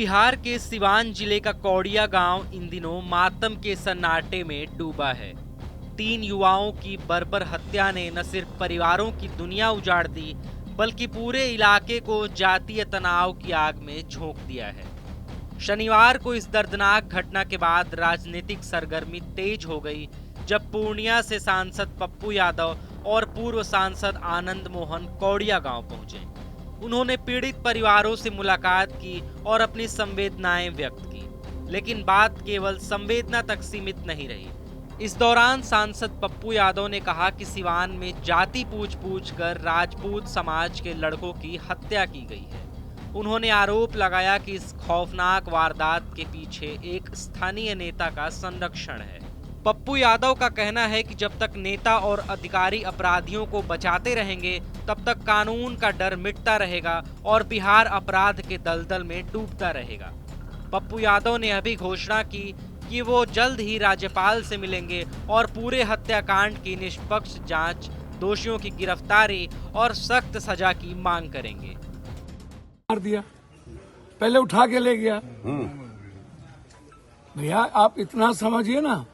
बिहार के सिवान जिले का कौड़िया गांव इन दिनों मातम के सन्नाटे में डूबा है। 3 युवाओं की बर्बर हत्या ने न सिर्फ परिवारों की दुनिया उजाड़ दी, बल्कि पूरे इलाके को जातीय तनाव की आग में झोंक दिया है। शनिवार को इस दर्दनाक घटना के बाद राजनीतिक सरगर्मी तेज हो गई, जब पूर्णिया से सांसद पप्पू यादव और पूर्व सांसद आनंद मोहन कौड़िया गांव पहुंचे। उन्होंने पीड़ित परिवारों से मुलाकात की और अपनी संवेदनाएं व्यक्त की, लेकिन बात केवल संवेदना तक सीमित नहीं रही। इस दौरान सांसद पप्पू यादव ने कहा कि सिवान में जाति पूछ कर राजपूत समाज के लड़कों की हत्या की गई है। उन्होंने आरोप लगाया कि इस खौफनाक वारदात के पीछे एक स्थानीय नेता का संरक्षण है। पप्पू यादव का कहना है कि जब तक नेता और अधिकारी अपराधियों को बचाते रहेंगे, तब तक कानून का डर मिटता रहेगा और बिहार अपराध के दलदल में डूबता रहेगा। पप्पू यादव ने अभी घोषणा की कि वो जल्द ही राज्यपाल से मिलेंगे और पूरे हत्याकांड की निष्पक्ष जांच, दोषियों की गिरफ्तारी और सख्त सजा की मांग करेंगे। मार दिया, पहले उठा के ले गया। भैया आप इतना समझिए ना,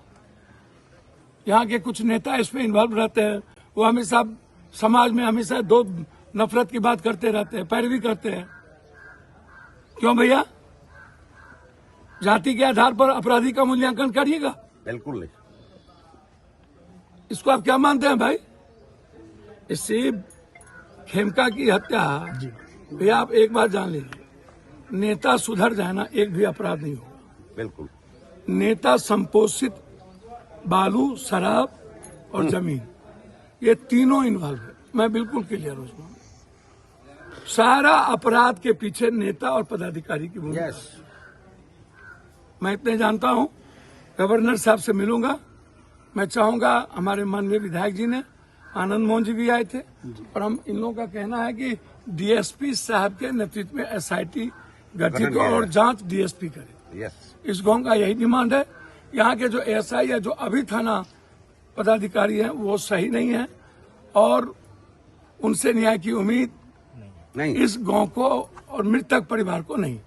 यहाँ के कुछ नेता इसमें इन्वॉल्व रहते हैं। वो हमेशा समाज में हमेशा दो नफरत की बात करते रहते हैं, पैरवी करते हैं। क्यों भैया? जाति के आधार पर अपराधी का मूल्यांकन करिएगा? बिल्कुल नहीं। इसको आप क्या मानते हैं भाई? इससे खेमका की हत्या, भैया आप एक बात जान लीजिए, नेता सुधर जाए ना, एक भी अपराध नहीं होगा। बिल्कुल। नेता संपोषित बालू, शराब और जमीन, ये तीनों इन्वॉल्व है। मैं बिल्कुल क्लियर हूं उसमें। सारा अपराध के पीछे नेता और पदाधिकारी की भूमिका। मैं इतने जानता हूं, गवर्नर साहब से मिलूंगा। मैं चाहूंगा, हमारे माननीय विधायक जी ने, आनंद मोहन जी भी आए थे, और हम इन लोगों का कहना है कि डीएसपी साहब के नेतृत्व में एसआईटी गठित हो और जांच डीएसपी करे। इस गांव का यही डिमांड है। यहाँ के जो एएसआई है, जो अभी थाना पदाधिकारी हैं, वो सही नहीं है और उनसे न्याय की उम्मीद नहीं इस गांव को और मृतक परिवार को नहीं।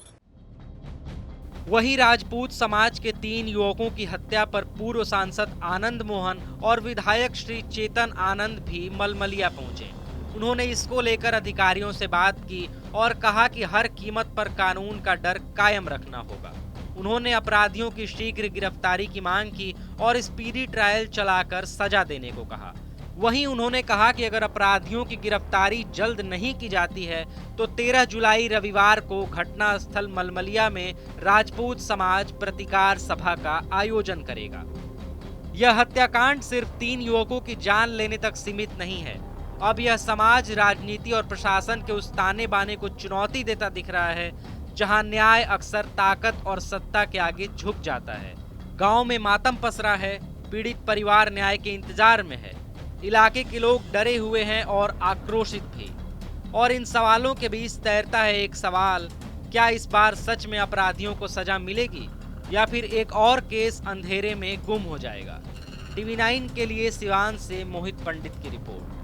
वहीं राजपूत समाज के 3 युवकों की हत्या पर पूर्व सांसद आनंद मोहन और विधायक श्री चेतन आनंद भी मलमलिया पहुंचे। उन्होंने इसको लेकर अधिकारियों से बात की और कहा कि हर कीमत पर कानून का डर कायम रखना होगा। उन्होंने अपराधियों की शीघ्र गिरफ्तारी की मांग की और स्पीडी ट्रायल चलाकर सजा देने को कहा। वहीं उन्होंने कहा कि अगर अपराधियों की गिरफ्तारी जल्द नहीं की जाती है, तो 13 जुलाई रविवार को घटना स्थल मलमलिया में राजपूत समाज प्रतिकार सभा का आयोजन करेगा। यह हत्याकांड सिर्फ 3 युवकों की जान लेने तक सीमित नहीं है। अब यह समाज, राजनीति और प्रशासन के उस ताने बाने को चुनौती देता दिख रहा है, जहां न्याय अक्सर ताकत और सत्ता के आगे झुक जाता है। गांव में मातम पसरा है, पीड़ित परिवार न्याय के इंतजार में है। इलाके के लोग डरे हुए हैं और आक्रोशित भी। और इन सवालों के बीच तैरता है एक सवाल, क्या इस बार सच में अपराधियों को सजा मिलेगी या फिर एक और केस अंधेरे में गुम हो जाएगा? टीवी 9 के लिए सिवान से मोहित पंडित की रिपोर्ट।